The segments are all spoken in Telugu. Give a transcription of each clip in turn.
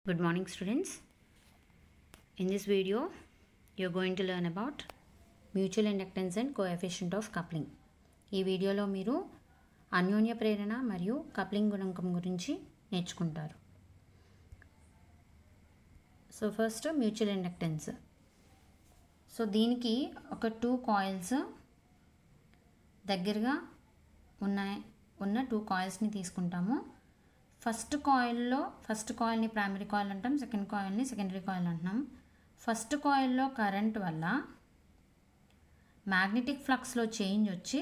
Good morning, students. In this video, you are going to learn about mutual inductance and coefficient of coupling. ఈ వీడియోలో మీరు అన్యోన్య ప్రేరణ మరియు కప్లింగ్ గుణకం గురించి నేర్చుకుంటారు. So first mutual inductance. So దీనికి ఒక 2 కాయిల్స్ దగ్గరగా ఉన్న 2 కాయిల్స్ని తీసుకుంటాము. ఫస్ట్ కాయిల్ని ప్రైమరీ కాయిల్ అంటాం, సెకండ్ కాయిల్ని సెకండరీ కాయిల్ అంటున్నాం. ఫస్ట్ కాయిల్లో కరెంట్ వల్ల మ్యాగ్నెటిక్ ఫ్లక్స్లో చేంజ్ వచ్చి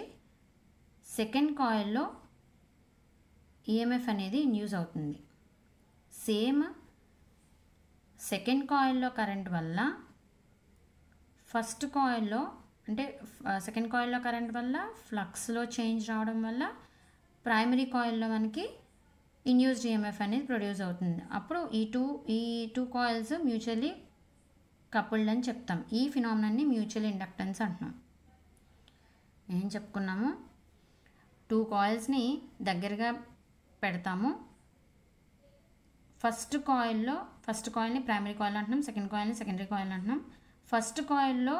సెకండ్ కాయిల్లో ఈఎంఎఫ్ అనేది ఇండ్యూస్ అవుతుంది. సేమ్ సెకండ్ కాయిల్లో కరెంట్ వల్ల ఫస్ట్ కాయిల్లో సెకండ్ కాయిల్లో కరెంట్ వల్ల ఫ్లక్స్లో చేంజ్ రావడం వల్ల ప్రైమరీ కాయిల్లో మనకి ఇండ్యూస్డ్ ఈఎంఎఫ్ అనేది ప్రొడ్యూస్ అవుతుంది. అప్పుడు ఈ టూ కాయిల్స్ మ్యూచువల్లీ కపుల్డ్ అని చెప్తాం. ఈ ఫినామినాన్ని మ్యూచువల్ ఇండక్టెన్స్ అంటున్నాం. ఏం చెప్పుకున్నాము? 2 కాయిల్స్ని దగ్గరగా పెడతాము. ఫస్ట్ కాయిల్ని ప్రైమరీ కాయిల్ అంటున్నాం, సెకండ్ కాయిల్ని సెకండరీ కాయిల్ అంటున్నాం. ఫస్ట్ కాయిల్లో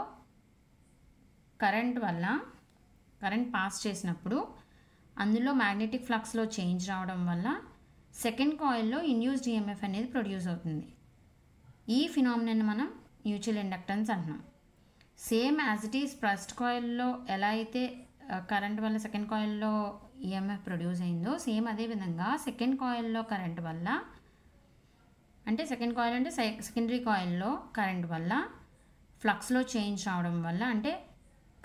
కరెంట్ పాస్ చేసినప్పుడు అందులో మ్యాగ్నెటిక్ ఫ్లక్స్లో చేంజ్ రావడం వల్ల సెకండ్ కాయిల్లో ఇండ్యూస్డ్ ఈఎంఎఫ్ అనేది ప్రొడ్యూస్ అవుతుంది. ఈ ఫినామినాన్ని మనం మ్యూచువల్ ఇండక్టెన్స్ అంటున్నాం. Same as it is first కాయిల్లో ఎలా అయితే కరెంట్ వల్ల సెకండ్ కాయిల్లో ఈఎంఎఫ్ ప్రొడ్యూస్ అయిందో సేమ్ అదేవిధంగా సెకండ్ కాయిల్లో కరెంట్ వల్ల సెకండరీ కాయిల్లో కరెంట్ వల్ల ఫ్లక్స్లో చేంజ్ రావడం వల్ల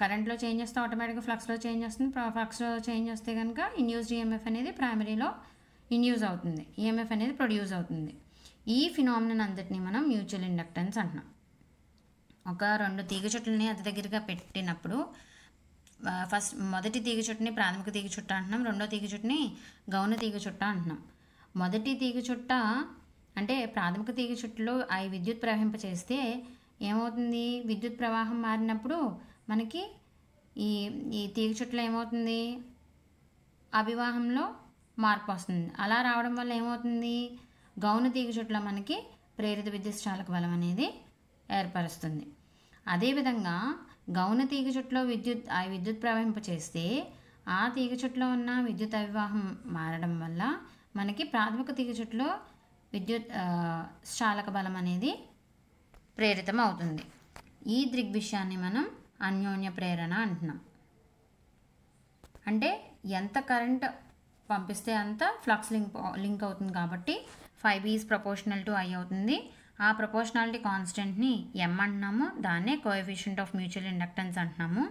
కరెంట్లో చేంజ్ వస్తే ఆటోమేటిక్గా ఫ్లక్స్లో చేంజ్ వస్తుంది. ఫ్లక్స్లో చేంజ్ వస్తే కనుక ఇండ్యూస్డ్ ఈఎంఎఫ్ అనేది ప్రైమరీలో ఇండ్యూస్ అవుతుంది, ఈఎంఎఫ్ అనేది ప్రొడ్యూస్ అవుతుంది. ఈ ఫినామినన్ అంతటిని మనం మ్యూచువల్ ఇండక్టెన్స్ అంటున్నాం. ఒక 2 తీగ చుట్టలని అతి దగ్గరగా పెట్టినప్పుడు మొదటి తీగ చుట్టని ప్రాథమిక తీగ చుట్ట అంటున్నాం, రెండో తీగ చుట్టని గౌణ తీగ చుట్ట అంటున్నాం. మొదటి తీగ చుట్ట ప్రాథమిక తీగ చుట్టలో విద్యుత్ ప్రవహింపచేస్తే ఏమవుతుంది? విద్యుత్ ప్రవాహం మారినప్పుడు మనకి ఈ తీగ చుట్టలో ఏమవుతుంది? అభివాహంలో మార్పు వస్తుంది. అలా రావడం వల్ల ఏమవుతుంది? గౌణ తీగ చుట్టలో మనకి ప్రేరిత విద్యుత్ చాలక బలం అనేది ఏర్పరుస్తుంది. అదేవిధంగా గౌణ తీగ చుట్టలో విద్యుత్ ప్రవహింపచేస్తే ఆ తీగ చుట్టలో ఉన్న విద్యుత్ అభివాహం మారడం వల్ల మనకి ప్రాథమిక తీగ చుట్టలో విద్యుత్ చాలక బలం అనేది ప్రేరితం అవుతుంది. ఈ దృగ్విషయాన్ని మనం అన్యోన్య ప్రేరణ అంటున్నాం. ఎంత కరెంట్ పంపిస్తే అంత ఫ్లక్స్ లింక్ అవుతుంది కాబట్టి 5B is proportional to I అవుతుంది. ఆ ప్రపోర్షనాలిటీ కాన్స్టెంట్ని M అంటున్నాము. దాన్నే కోఎఫిషియంట్ ఆఫ్ మ్యూచువల్ ఇండక్టెన్స్ అంటున్నాము.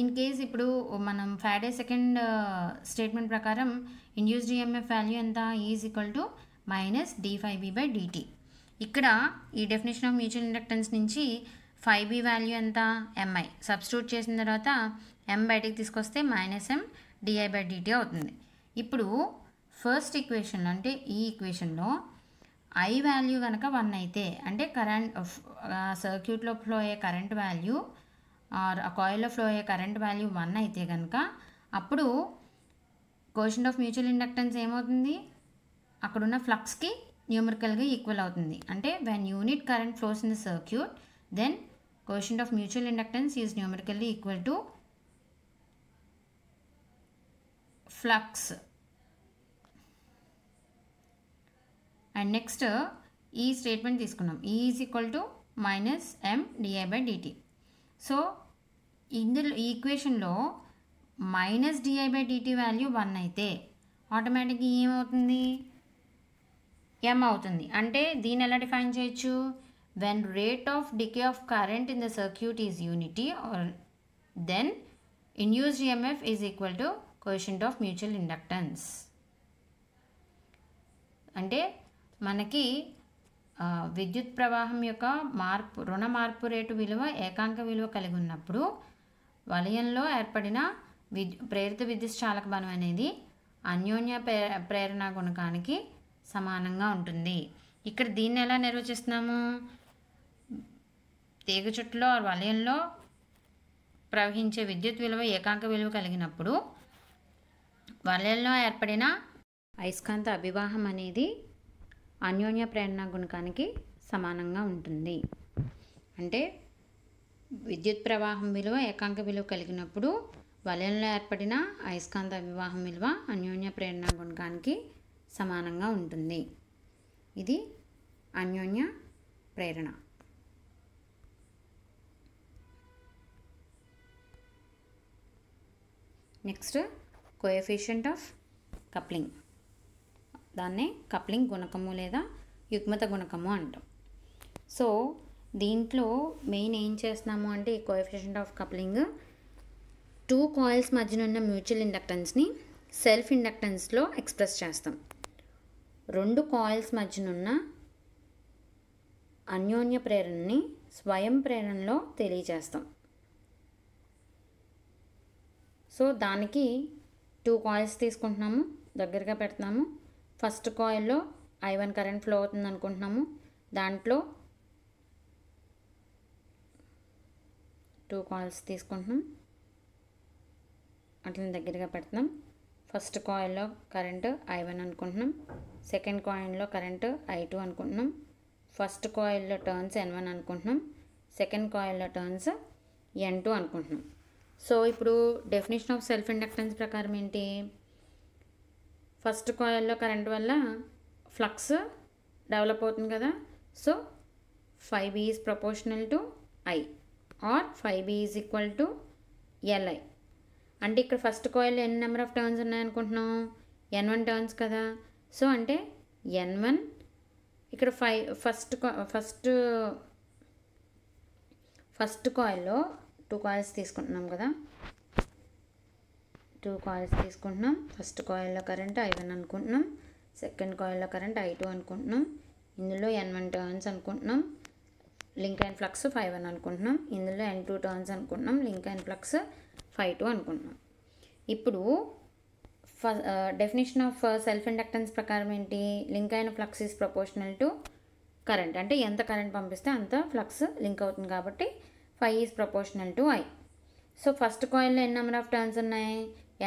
ఇన్ కేస్ ఇప్పుడు మనం ఫ్యారడే సెకండ్ స్టేట్మెంట్ ప్రకారం ఇండ్యూస్డ్ ఈఎంఎఫ్ వాల్యూ ఎంత? Is equal to -d5B/dt. ఇక్కడ ఈ డెఫినేషన్ ఆఫ్ మ్యూచువల్ ఇండక్టెన్స్ నుంచి 5B వాల్యూ ఎంత? MI. సబ్స్టిట్యూట్ చేసిన తర్వాత M బయటికి తీసుకొస్తే -M/di/dt అవుతుంది. ఇప్పుడు ఫస్ట్ ఈక్వేషన్లో ఈ ఈక్వేషన్లో I వాల్యూ కనుక 1 అయితే కరెంట్ సర్క్యూట్లో ఫ్లో అయ్యే కరెంట్ వాల్యూ ఆ కాయిల్లో ఫ్లో అయ్యే కరెంట్ వాల్యూ 1 అయితే కనుక అప్పుడు కోఎఫిషియంట్ ఆఫ్ మ్యూచువల్ ఇండక్టెన్స్ ఏమవుతుంది? అక్కడున్న ఫ్లక్స్కి న్యూమరికల్గా ఈక్వల్ అవుతుంది. When unit current flows in the circuit then coefficient of mutual inductance is numerically equal to flux. And next ఈ స్టేట్మెంట్ తీసుకున్నాం, E is equal to -M/di/dt. So ఇందులో ఈ ఈక్వేషన్లో -di/dt వాల్యూ 1 అయితే ఆటోమేటిక్గా ఏమవుతుంది? M అవుతుంది. దీన్ని ఎలా డిఫైన్ చేయొచ్చు? When rate of decay of current in the circuit is unity then induced EMF is equal to coefficient of mutual inductance. మనకి విద్యుత్ ప్రవాహం యొక్క రుణ మార్పు రేటు విలువ ఏకాంక విలువ కలిగి ఉన్నప్పుడు వలయంలో ఏర్పడిన ప్రేరిత విద్యుత్ చాలక బలం అనేది అన్యోన్య ప్రేరణ గుణకానికి సమానంగా ఉంటుంది. ఇక్కడ దీన్ని ఎలా నిర్వచిస్తున్నాము? తీగ చుట్టలో వలయంలో ప్రవహించే విద్యుత్ విలువ ఏకాంక విలువ కలిగినప్పుడు వలయంలో ఏర్పడిన అయస్కాంత అభివాహం అనేది అన్యోన్య ప్రేరణ గుణకానికి సమానంగా ఉంటుంది. అంటే విద్యుత్ ప్రవాహం విలువ ఏకాంక విలువ కలిగినప్పుడు వలయంలో ఏర్పడిన అయస్కాంత అభివాహం విలువ అన్యోన్య ప్రేరణ గుణకానికి సమానంగా ఉంటుంది. ఇది అన్యోన్య ప్రేరణ. Next coefficient of coupling. దాన్నే కప్లింగ్ గుణకము లేదా యుగ్మత గుణకము అంటాం. సో దీంట్లో మెయిన్ ఏం చేస్తున్నాము అంటే ఈ కోఎఫిషియంట్ ఆఫ్ కప్లింగ్ 2 కాయిల్స్ మధ్యన ఉన్న మ్యూచువల్ ఇండక్టెన్స్ని సెల్ఫ్ ఇండక్టెన్స్లో ఎక్స్ప్రెస్ చేస్తాం. 2 కాయిల్స్ మధ్యన ఉన్న అన్యోన్య ప్రేరణని స్వయం ప్రేరణలో తెలియజేస్తాం. సో దానికి 2 కాయిల్స్ తీసుకుంటున్నాము, దగ్గరగా పెడుతున్నాము. ఫస్ట్ కాయిల్లో I1 కరెంట్ ఫ్లో అవుతుంది అనుకుంటున్నాము. దాంట్లో 2 కాయిల్స్ తీసుకుంటున్నాం, అట్లా దగ్గరగా పెడుతున్నాం. ఫస్ట్ కాయిల్లో కరెంటు I1 అనుకుంటున్నాం. సెకండ్ కాయిల్లో కరెంటు I2 అనుకుంటున్నాం. ఫస్ట్ కాయిల్లో టర్న్స్ N1 అనుకుంటున్నాం. సెకండ్ కాయిల్లో టర్న్స్ N2 అనుకుంటున్నాం. సో ఇప్పుడు డెఫినేషన్ ఆఫ్ సెల్ఫ్ ఇండక్టెన్స్ ప్రకారం ఏంటి? ఫస్ట్ కాయిల్లో కరెంట్ వల్ల ఫ్లక్స్ డెవలప్ అవుతుంది కదా. So 5B is proportional to I or 5B is equal to LI. అంటే ఇక్కడ ఫస్ట్ కాయిల్లో ఎన్ని నెంబర్ ఆఫ్ టర్న్స్ ఉన్నాయనుకుంటున్నాం? N1 టర్న్స్ కదా. సో అంటే N1 ఇక్కడ ఫస్ట్ కాయిల్లో 2 కాయిల్స్ తీసుకుంటున్నాం కదా. 2 కాయిల్స్ తీసుకుంటున్నాం. ఫస్ట్ కాయిల్లో కరెంట్ I1 అనుకుంటున్నాం. సెకండ్ కాయిల్లో కరెంట్ I2 అనుకుంటున్నాం. ఇందులో N1 టర్న్స్ అనుకుంటున్నాం. లింక్ అయిన ఫ్లక్స్ 5 అనుకుంటున్నాం. ఇందులో N2 టర్న్స్ అనుకుంటున్నాం. లింక్ అయిన ఫ్లక్స్ 5 అనుకుంటున్నాం. ఇప్పుడు డెఫినేషన్ ఆఫ్ సెల్ఫ్ ఇండక్టెన్స్ ప్రకారం ఏంటి? లింక్ అయిన flux is proportional to current. అంటే ఎంత కరెంట్ పంపిస్తే అంత ఫ్లక్స్ లింక్ అవుతుంది కాబట్టి 5 is proportional to I. So first కాయిల్లో ఎన్ని నెంబర్ ఆఫ్ టర్న్స్ ఉన్నాయి?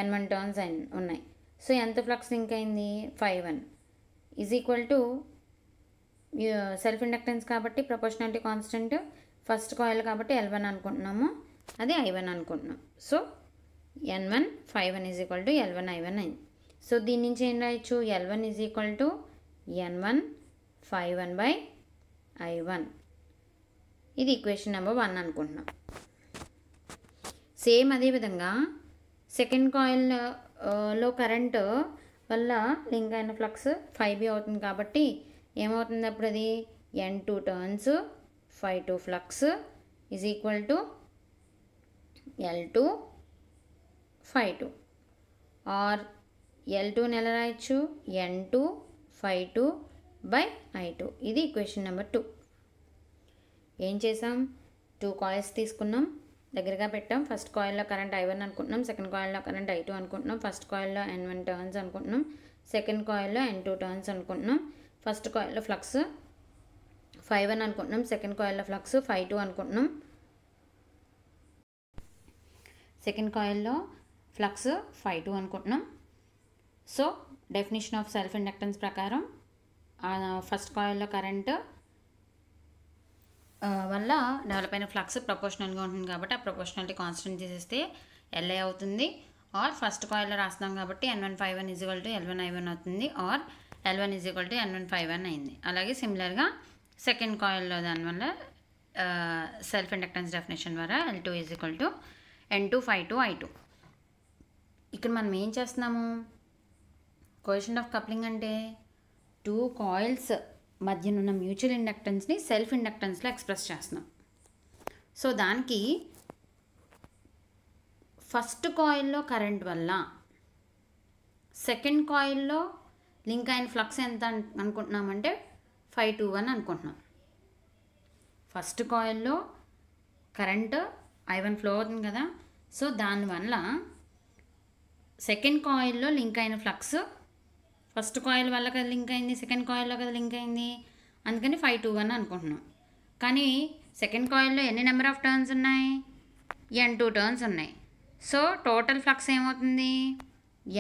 N1 టర్న్స్ ఉన్నాయి. సో ఎంత ఫ్లక్స్ లింక్ అయింది? 5 is equal to self inductance కాబట్టి ప్రపోర్షనాలిటీ కాన్స్టెంట్ ఫస్ట్ కాయిల్ కాబట్టి L1 అనుకుంటున్నాము, అది I1 అనుకుంటున్నాం. So N1 5 is equal to L1 I1 అయింది. సో దీని నుంచి ఏం రాయొచ్చు? L1 is equal to N1 5 ఇది ఈక్వేషన్ నెంబర్ 1 అనుకుంటున్నాం. సేమ్ అదేవిధంగా సెకండ్ కాయిల్లో కరెంటు వల్ల లింక్ అయిన ఫ్లక్స్ 5B అవుతుంది కాబట్టి ఏమవుతుంది అప్పుడు? అది N2 turns 5 flux is equal to L2 5 or L2ని ఎలా రాయొచ్చు? N2 5 ఇది ఈక్వేషన్ నెంబర్ 2. ఏం చేసాం? 2 కాయిల్స్ తీసుకున్నాం, దగ్గరగా పెట్టాం. ఫస్ట్ కాయిల్లో కరెంట్ I1 అనుకుంటున్నాం. సెకండ్ కాయిల్లో కరెంట్ I2 అనుకుంటున్నాం. ఫస్ట్ కాయిల్లో N1 టర్న్స్ అనుకుంటున్నాం. సెకండ్ కాయిల్లో N2 టర్న్స్ అనుకుంటున్నాం. ఫస్ట్ కాయిల్లో ఫ్లక్స్ 5 అనుకుంటున్నాం. సెకండ్ కాయిల్లో ఫ్లక్స్ 5 అనుకుంటున్నాం. సెకండ్ కాయిల్లో ఫ్లక్స్ 5 అనుకుంటున్నాం. So definition of self inductance ప్రకారం ఫస్ట్ కాయిల్లో కరెంట్ వల్ల డెవలప్ అయిన ఫ్లక్స్ ప్రపోర్షనల్గా ఉంటుంది కాబట్టి ఆ ప్రపోర్షనాలిటీ కాన్స్టెంట్ తీసేస్తే LI అవుతుంది. ఆర్ ఫస్ట్ కాయిల్లో రాస్తున్నాం కాబట్టి N1 5 is equal to L1 I1 అవుతుంది. Are L1 is equal to N1 5 అయింది. అలాగే సిమిలర్గా సెకండ్ కాయిల్లో దానివల్ల సెల్ఫ్ ఇండక్టెన్స్ డెఫినేషన్ ద్వారా L2 is equal to N2 5 I2. ఇక్కడ మనం ఏం చేస్తున్నాము? కోఎఫిషియంట్ ఆఫ్ కప్లింగ్ అంటే 2 కాయిల్స్ మధ్యన ఉన్న మ్యూచువల్ ఇండక్టెన్స్ని సెల్ఫ్ ఇండక్టెన్స్లో ఎక్స్ప్రెస్ చేస్తున్నాం. సో దానికి ఫస్ట్ కాయిల్లో కరెంట్ వల్ల సెకండ్ కాయిల్లో లింక్ అయిన ఫ్లక్స్ ఎంత అనుకుంటున్నామంటే 521 అనుకుంటున్నాం. ఫస్ట్ కాయిల్లో కరెంట్ I1 ఫ్లో అవుతుంది కదా. సో దానివల్ల సెకండ్ కాయిల్లో లింక్ అయిన ఫ్లక్స్ ఫస్ట్ కాయిల్ వల్ల కదా లింక్ అయింది, సెకండ్ కాయిల్లో కదా లింక్ అయింది, అందుకని 521 అనుకుంటున్నాం. కానీ సెకండ్ కాయిల్లో ఎన్ని నెంబర్ ఆఫ్ టర్న్స్ ఉన్నాయి? N2 టర్న్స్ ఉన్నాయి. సో టోటల్ ఫ్లక్స్ ఏమవుతుంది?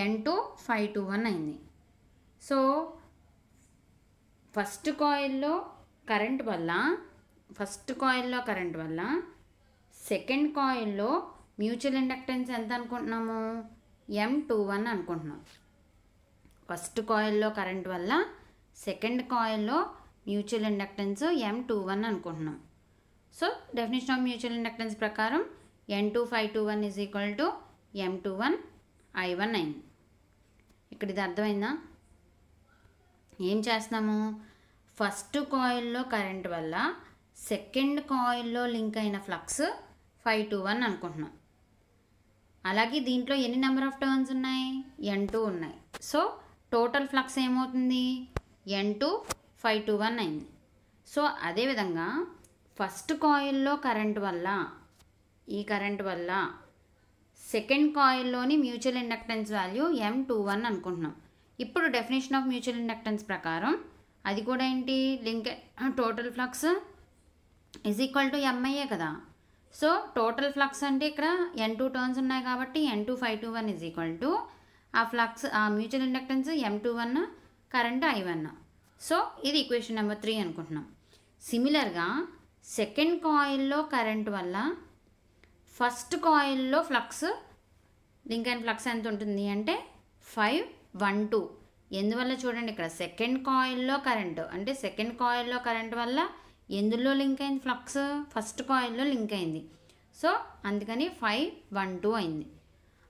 N2 521 అయింది. సో ఫస్ట్ కాయిల్లో కరెంట్ వల్ల సెకండ్ కాయిల్లో మ్యూచువల్ ఇండక్టెన్స్ ఎంత అనుకుంటున్నాము? M21 అనుకుంటున్నాం. ఫస్ట్ కాయిల్లో కరెంట్ వల్ల సెకండ్ కాయిల్లో మ్యూచువల్ ఇండక్టెన్స్ M21 అనుకుంటున్నాం. So definition of mutual inductance ప్రకారం N2∅21 is equal to M21 I1 అయింది. ఇక్కడ ఇది అర్థమైందా? ఏం చేస్తున్నాము? ఫస్ట్ కాయిల్లో కరెంట్ వల్ల సెకండ్ కాయిల్లో లింక్ అయిన ఫ్లక్స్ ∅21 అనుకుంటున్నాం. అలాగే దీంట్లో ఎన్ని నెంబర్ ఆఫ్ టర్న్స్ ఉన్నాయి? N2 ఉన్నాయి. సో టోటల్ ఫ్లక్స్ ఏమవుతుంది? N2∅21 అయింది. సో అదేవిధంగా ఫస్ట్ కాయిల్లో కరెంట్ వల్ల సెకండ్ కాయిల్లోని మ్యూచువల్ ఇండక్టెన్స్ వాల్యూ M21 అనుకుంటున్నాం. ఇప్పుడు డెఫినేషన్ ఆఫ్ మ్యూచువల్ ఇండక్టెన్స్ ప్రకారం అది కూడా ఏంటి? Link total flux is equal to MIయే కదా. సో టోటల్ ఫ్లక్స్ అంటే ఇక్కడ N2 టర్న్స్ ఉన్నాయి కాబట్టి N2∅21 ఈజ్ ఈక్వల్ టు ఆ ఫ్లక్స్ ఆ mutual inductance M21 current I1. So ఇది ఈక్వేషన్ నెంబర్ 3 అనుకుంటున్నాం. సిమిలర్గా సెకండ్ కాయిల్లో కరెంట్ వల్ల ఫస్ట్ కాయిల్లో ఫ్లక్స్ లింక్ అయిన ఫ్లక్స్ ఎంత ఉంటుంది అంటే 512. ఎందువల్ల చూడండి, ఇక్కడ సెకండ్ కాయిల్లో కరెంట్ అంటే సెకండ్ కాయిల్లో కరెంట్ వల్ల ఎందులో లింక్ అయింది? ఫ్లక్స్ ఫస్ట్ కాయిల్లో లింక్ అయింది. సో అందుకని 512 అయింది.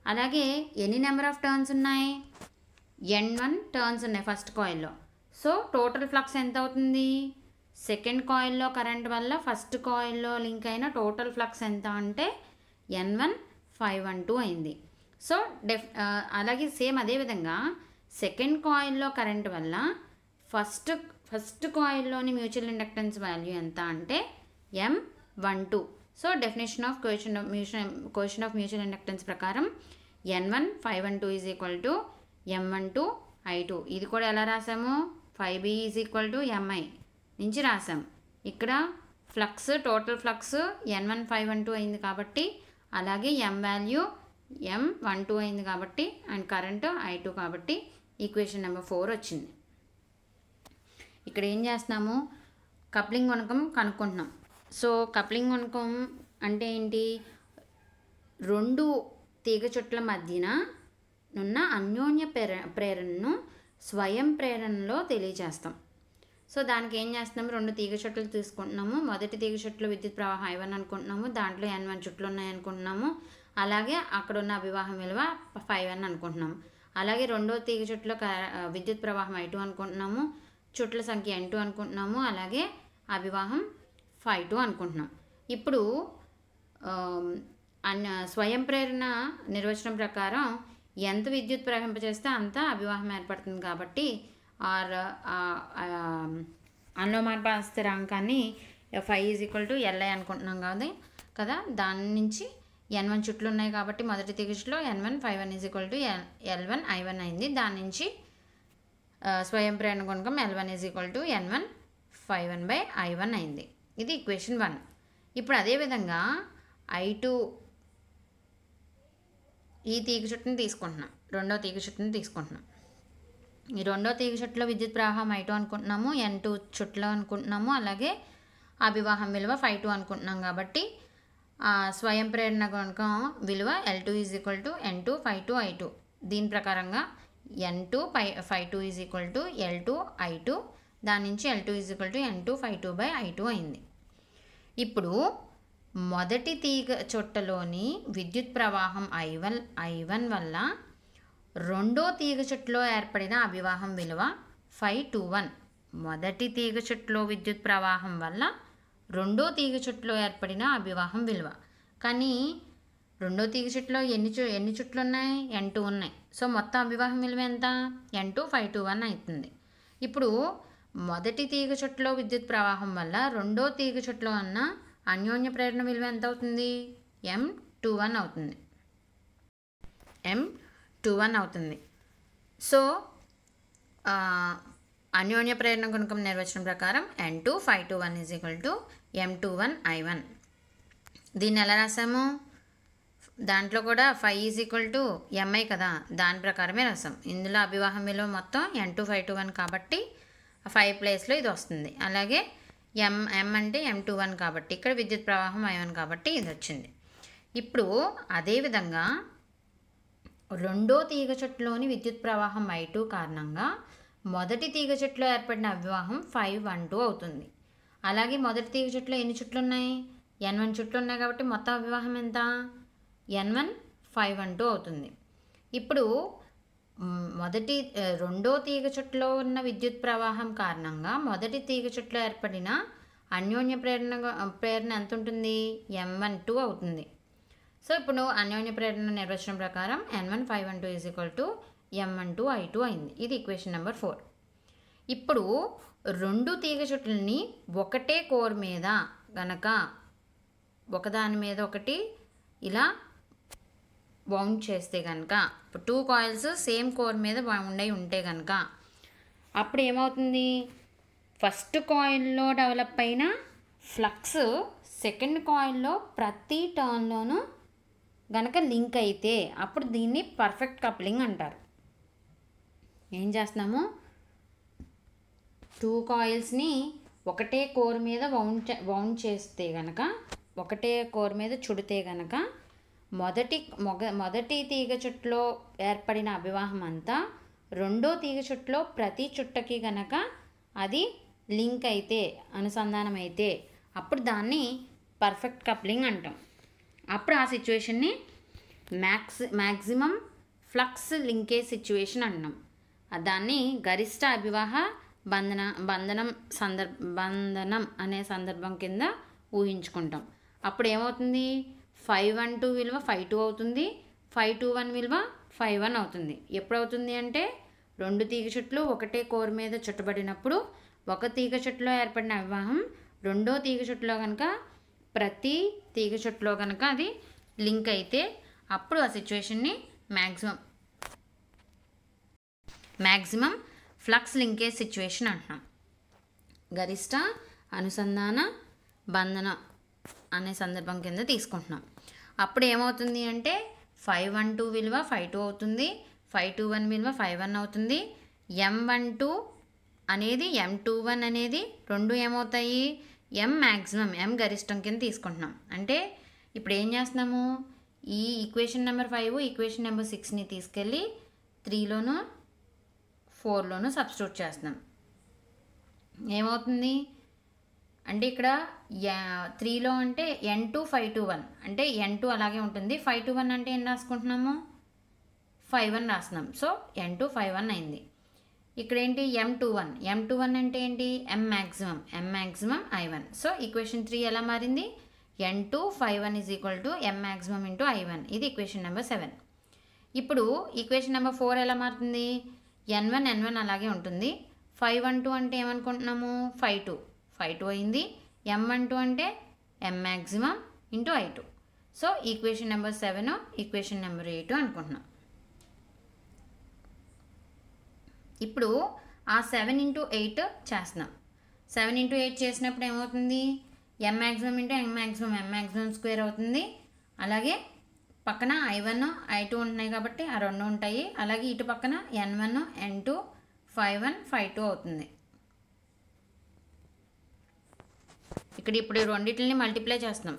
అలాగే ఎన్ని నెంబర్ ఆఫ్ టర్న్స్ ఉన్నాయి? N1 టర్న్స్ ఉన్నాయి ఫస్ట్ కాయిల్లో. సో టోటల్ ఫ్లక్స్ ఎంత అవుతుంది? సెకండ్ కాయిల్లో కరెంట్ వల్ల ఫస్ట్ కాయిల్లో లింక్ అయిన టోటల్ ఫ్లక్స్ ఎంత అంటే N1 512 అయింది. సో అలాగే సేమ్ అదేవిధంగా సెకండ్ కాయిల్లో కరెంట్ వల్ల ఫస్ట్ కాయిల్లోని మ్యూచువల్ ఇండక్టెన్స్ వాల్యూ ఎంత అంటే M12. So definition of question of mutual inductance ప్రకారం N1 512 is equal to M12 I2. ఇది కూడా ఎలా రాసాము? 5B is equal to MI నుంచి రాసాం. ఇక్కడ ఫ్లక్స్ టోటల్ ఫ్లక్స్ N1 512 అయింది కాబట్టి, అలాగే M వాల్యూ M12 అయింది కాబట్టి, అండ్ కరెంట్ I2 కాబట్టి ఈక్వేషన్ నెంబర్ 4 వచ్చింది. ఇక్కడ ఏం చేస్తున్నాము? కప్లింగ్ గుణకం కనుక్కుంటున్నాం. సో కప్లింగ్ గుణకం అంటే ఏంటి? రెండు తీగ చుట్ల మధ్యన ఉన్న అన్యోన్య ప్రేరణను స్వయం ప్రేరణలో తెలియజేస్తాం. సో దానికి ఏం చేస్తున్నాము? రెండు తీగ చుట్లు తీసుకుంటున్నాము. మొదటి తీగ చుట్లో విద్యుత్ ప్రవాహం I1 అనుకుంటున్నాము. దాంట్లో N1 చుట్లు ఉన్నాయి అనుకుంటున్నాము. అలాగే అక్కడ ఉన్న అభివాహం విలువ 5N అనుకుంటున్నాము. అలాగే రెండో తీగ చుట్లో విద్యుత్ ప్రవాహం I2 అనుకుంటున్నాము. చుట్ల సంఖ్య N2 అనుకుంటున్నాము. అలాగే అభివాహం 5 అనుకుంటున్నాం. ఇప్పుడు స్వయం ప్రేరణ నిర్వచనం ప్రకారం ఎంత విద్యుత్ ప్రవహింపజేస్తే అంత అభివాహం ఏర్పడుతుంది కాబట్టి అనులోమాన స్థిరాంకాన్ని Φ ఈజ్ ఈక్వల్ టు LI అనుకుంటున్నాం కదా. దాని నుంచి N1 చుట్లు ఉన్నాయి కాబట్టి మొదటి తీగ చుట్లో N1 5N is equal to L1 I1 అయింది. దాని నుంచి స్వయం ప్రేరణ గుణకం L1 is equal to N1 5N/I1 అయింది. ఇది ఈక్వేషన్ 1. ఇప్పుడు అదేవిధంగా I2 ఈ తీగ చుట్టుని తీసుకుంటున్నాం. రెండో తీగ చుట్టుని తీసుకుంటున్నాం. ఈ రెండో తీగ చుట్టులో విద్యుత్ ప్రవాహం I2 అనుకుంటున్నాము. N2 చుట్లో అనుకుంటున్నాము. అలాగే అభివాహం విలువ 5 అనుకుంటున్నాం కాబట్టి స్వయం ప్రేరణ గుణకం విలువ L2 is equal to N2 5 I2. దీని ప్రకారంగా N2 5 is equal to L2 I2. దాని నుంచి L2 is equal to N2 5/I2 అయింది. ఇప్పుడు మొదటి తీగ చుట్టలోని విద్యుత్ ప్రవాహం I1 వల్ల రెండో తీగ చుట్టులో ఏర్పడిన అభివాహం విలువ 521. మొదటి తీగ చుట్టులో విద్యుత్ ప్రవాహం వల్ల రెండో తీగ చుట్టులో ఏర్పడిన అభివాహం విలువ. కానీ రెండో తీగ చుట్టులో ఎన్ని చుట్లు ఉన్నాయి? N2 ఉన్నాయి. సో మొత్తం అభివాహం విలువ ఎంత? N2 521 అవుతుంది. ఇప్పుడు మొదటి తీగ చుట్టులో విద్యుత్ ప్రవాహం వల్ల రెండో తీగ చుట్టులో ఉన్న అన్యోన్య ప్రేరణ విలువ ఎంత అవుతుంది? M21 అవుతుంది. M21 అవుతుంది. సో అన్యోన్య ప్రేరణ గుణకం నిర్వచనం ప్రకారం N2 521 is equal to M21 I1. దీన్ని ఎలా రాసాము? దాంట్లో కూడా Φ ఈజ్ ఈక్వల్ టు MI కదా, దాని ప్రకారమే రాసాం. ఇందులో అభివాహం విలువ మొత్తం N2 521 కాబట్టి 5 ప్లేస్లో ఇది వస్తుంది. అలాగే ఎం అంటే M21 కాబట్టి ఇక్కడ విద్యుత్ ప్రవాహం I1 కాబట్టి ఇది వచ్చింది. ఇప్పుడు అదేవిధంగా రెండో తీగ చుట్టులోని విద్యుత్ ప్రవాహం I2 కారణంగా మొదటి తీగ చుట్టులో ఏర్పడిన అభివాహం 512 అవుతుంది. అలాగే మొదటి తీగ చుట్టులో ఎన్ని చుట్లు ఉన్నాయి? N1 చుట్లు ఉన్నాయి కాబట్టి మొత్తం అభివాహం ఎంత? N1 512 అవుతుంది. ఇప్పుడు రెండో తీగ చుట్టులో ఉన్న విద్యుత్ ప్రవాహం కారణంగా మొదటి తీగ చుట్టులో ఏర్పడిన అన్యోన్య ప్రేరణ ఎంత ఉంటుంది? M12 అవుతుంది. సో ఇప్పుడు అన్యోన్య ప్రేరణ నిర్వచనం ప్రకారం N1 512 M12 I2 అయింది. ఇది ఈక్వేషన్ నెంబర్ 4. ఇప్పుడు రెండు తీగ చుట్లని ఒకటే కోర్ మీద గనక ఒకదాని మీద ఒకటి ఇలా బౌండ్ చేస్తే కనుక, ఇప్పుడు 2 కాయిల్స్ సేమ్ కోర్ మీద బౌండ్ అయి ఉంటే కనుక అప్పుడు ఏమవుతుంది? ఫస్ట్ కాయిల్లో డెవలప్ అయిన ఫ్లక్స్ సెకండ్ కాయిల్లో ప్రతి టర్న్లోనూ గనక లింక్ అయితే అప్పుడు దీన్ని పర్ఫెక్ట్ కప్లింగ్ అంటారు. ఏం చేస్తున్నాము? 2 కాయిల్స్ని ఒకటే కోర్ మీద బౌండ్ చేస్తే కనుక, ఒకటే కోర్ మీద చుడితే కనుక మొదటి తీగ చుట్టులో ఏర్పడిన అభివాహం అంతా రెండో తీగ చుట్టులో ప్రతి చుట్టకి కనుక అది లింక్ అయితే, అనుసంధానం అయితే అప్పుడు దాన్ని పర్ఫెక్ట్ కప్లింగ్ అంటాం. అప్పుడు ఆ సిచ్యువేషన్ని మ్యాక్సిమం ఫ్లక్స్ లింకేజ్ సిచ్యువేషన్ అంటున్నాం. దాన్ని గరిష్ట అభివాహ బంధనం అనే సందర్భం కింద ఊహించుకుంటాం. అప్పుడు ఏమవుతుంది? 512 విలువ 5.2 అవుతుంది, 5.21 విలువ 5.1 అవుతుంది. ఎప్పుడు అవుతుంది అంటే రెండు తీగ చుట్లు ఒకటే కోర్ మీద చుట్టబడినప్పుడు ఒక తీగ చుట్టులో ఏర్పడిన అభివాహం రెండో తీగ చుట్టులో కనుక ప్రతి తీగ చుట్టులో కనుక అది లింక్ అయితే అప్పుడు ఆ సిచ్యువేషన్ని మ్యాక్సిమం ఫ్లక్స్ లింకేజ్ సిచ్యువేషన్ అంటున్నాం. గరిష్ట అనుసంధాన బంధనం అనే సందర్భం కింద తీసుకుంటున్నాం. అప్పుడు ఏమవుతుంది అంటే 512 విలువ 5.2 అవుతుంది, 5.21 విలువ 5.1 అవుతుంది. M12 అనేది M21 అనేది రెండు ఏమవుతాయి? M గరిష్టం కింద తీసుకుంటున్నాం. అంటే ఇప్పుడు ఏం చేస్తున్నాము? ఈ ఈక్వేషన్ నెంబర్ 5 ఈక్వేషన్ నెంబర్ 6ని తీసుకెళ్ళి 3లోను 4లోను సబ్స్టిట్యూట్ చేస్తున్నాం. ఏమవుతుంది అంటే ఇక్కడ 3లో అంటే N2 5.21 అంటే N2 అలాగే ఉంటుంది. 5.21 అంటే ఏం రాసుకుంటున్నాము? 5.1 రాస్తున్నాం. సో N2 5.1 అయింది. ఇక్కడ ఏంటి? M21 అంటే ఏంటి? M maximum I1. So equation 3 ఎలా మారింది? N2 5.1 M maximum × I1. ఇది ఈక్వేషన్ నెంబర్ 7. ఇప్పుడు ఈక్వేషన్ నెంబర్ 4 ఎలా మారుతుంది? N1 అలాగే ఉంటుంది. 512 అంటే ఏమనుకుంటున్నాము? 5.2 అయింది. M12 అంటే M maximum × I2. So equation number 7 equation number 8 అనుకుంటున్నాం. ఇప్పుడు ఆ 7 × 8 చేస్తున్నాం. 7 × 8 చేసినప్పుడు ఏమవుతుంది? M maximum × M maximum square అవుతుంది. అలాగే పక్కన I1 I2 ఉంటున్నాయి కాబట్టి ఆ రెండు ఉంటాయి. అలాగే ఇటు పక్కన N1 N2 5.1 5.2 అవుతుంది. ఇప్పుడు రెండింటిని మల్టిప్లై చేస్తున్నాం.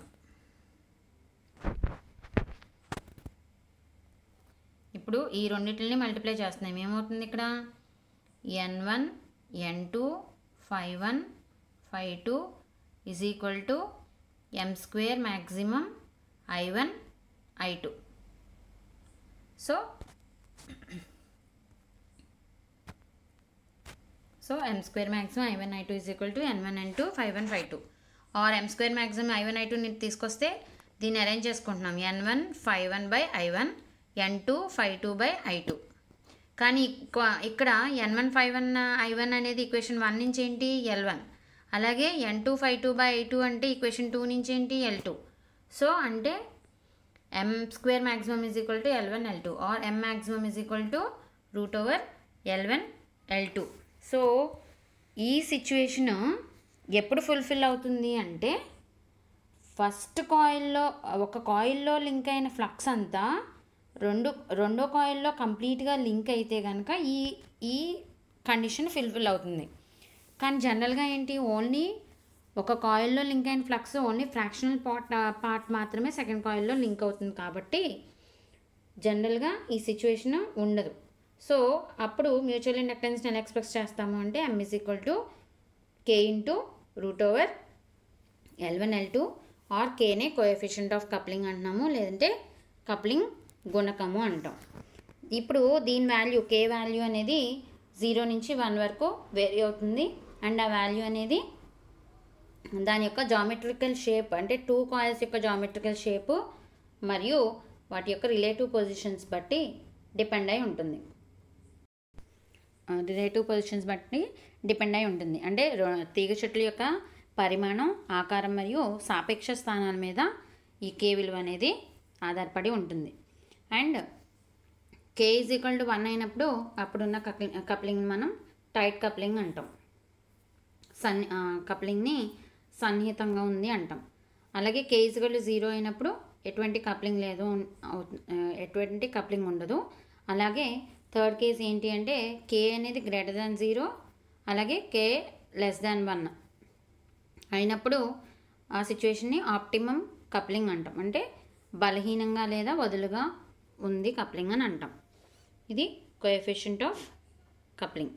ఇప్పుడు ఈ రెండింటిని మల్టిప్లై చేస్తున్నాం. ఏమవుతుంది ఇక్కడ? N1 N2 5.1 5.2 M² maximum I1 I2. So M² maximum I1 I2 N1 N2 5.1 5.2 or M² maximum I1 I2 ని తీసుకొస్తే దీన్ని అరేంజ్ చేసుకుంటున్నాం. N1 5.1/I1 N2 5.2 I2. కానీ ఇక్కడ N1 5.1/I1 అనేది ఈక్వేషన్ 1 నుంచి ఏంటి? L1. అలాగే N2 5.2/I2 అంటే ఈక్వేషన్ 2 నుంచి ఏంటి? L2. సో అంటే M² maximum L1 L2 or M maximum √L1 L2. So ఈ సిచ్యువేషన్ ఎప్పుడు ఫుల్ఫిల్ అవుతుంది అంటే ఫస్ట్ కాయిల్లో ఒక కాయిల్లో లింక్ అయిన ఫ్లక్స్ అంతా రెండో కాయిల్లో కంప్లీట్గా లింక్ అయితే కనుక ఈ కండిషన్ ఫుల్ఫిల్ అవుతుంది. కానీ జనరల్గా ఏంటి, ఓన్లీ ఒక కాయిల్లో లింక్ అయిన ఫ్లక్స్ ఓన్లీ ఫ్రాక్షనల్ పార్ట్ మాత్రమే సెకండ్ కాయిల్లో లింక్ అవుతుంది కాబట్టి జనరల్గా ఈ సిచ్యువేషన్ ఉండదు. సో అప్పుడు మ్యూచువల్ ఇండక్టెన్స్ని ఎలా ఎక్స్ప్రెస్ చేస్తాము అంటే M = K × √L1L2 ఆర్ కేనే కోఎఫిషియంట్ ఆఫ్ కప్లింగ్ అంటున్నాము, లేదంటే కప్లింగ్ గుణకము అంటాం. ఇప్పుడు దీని వాల్యూ K వాల్యూ అనేది 0 నుంచి 1 వరకు వేరీ అవుతుంది. అండ్ ఆ వాల్యూ అనేది దాని యొక్క జామెట్రికల్ షేప్, అంటే 2 కాయిల్స్ యొక్క జామెట్రికల్ షేపు మరియు వాటి యొక్క రిలేటివ్ పొజిషన్స్ బట్టి డిపెండ్ అయి ఉంటుంది. అంటే తీగ చెట్ల యొక్క పరిమాణం, ఆకారం మరియు సాపేక్ష స్థానాల మీద ఈ K విలువ అనేది ఆధారపడి ఉంటుంది. అండ్ K = 1 అయినప్పుడు అప్పుడున్న కప్లింగ్ మనం టైట్ కప్లింగ్ అంటాం. కప్లింగ్ని సన్నిహితంగా ఉంది అంటాం. అలాగే K = 0 అయినప్పుడు ఎటువంటి కప్లింగ్ ఉండదు. అలాగే థర్డ్ కేస్ ఏంటి అంటే K అనేది >0, అలాగే K <1 అయినప్పుడు ఆ సిచ్యువేషన్ని ఆప్టిమమ్ కప్లింగ్ అంటాం. అంటే బలహీనంగా లేదా వదులుగా ఉంది కప్లింగ్ అని అంటాం. ఇది కోఎఫిషియంట్ ఆఫ్ కప్లింగ్.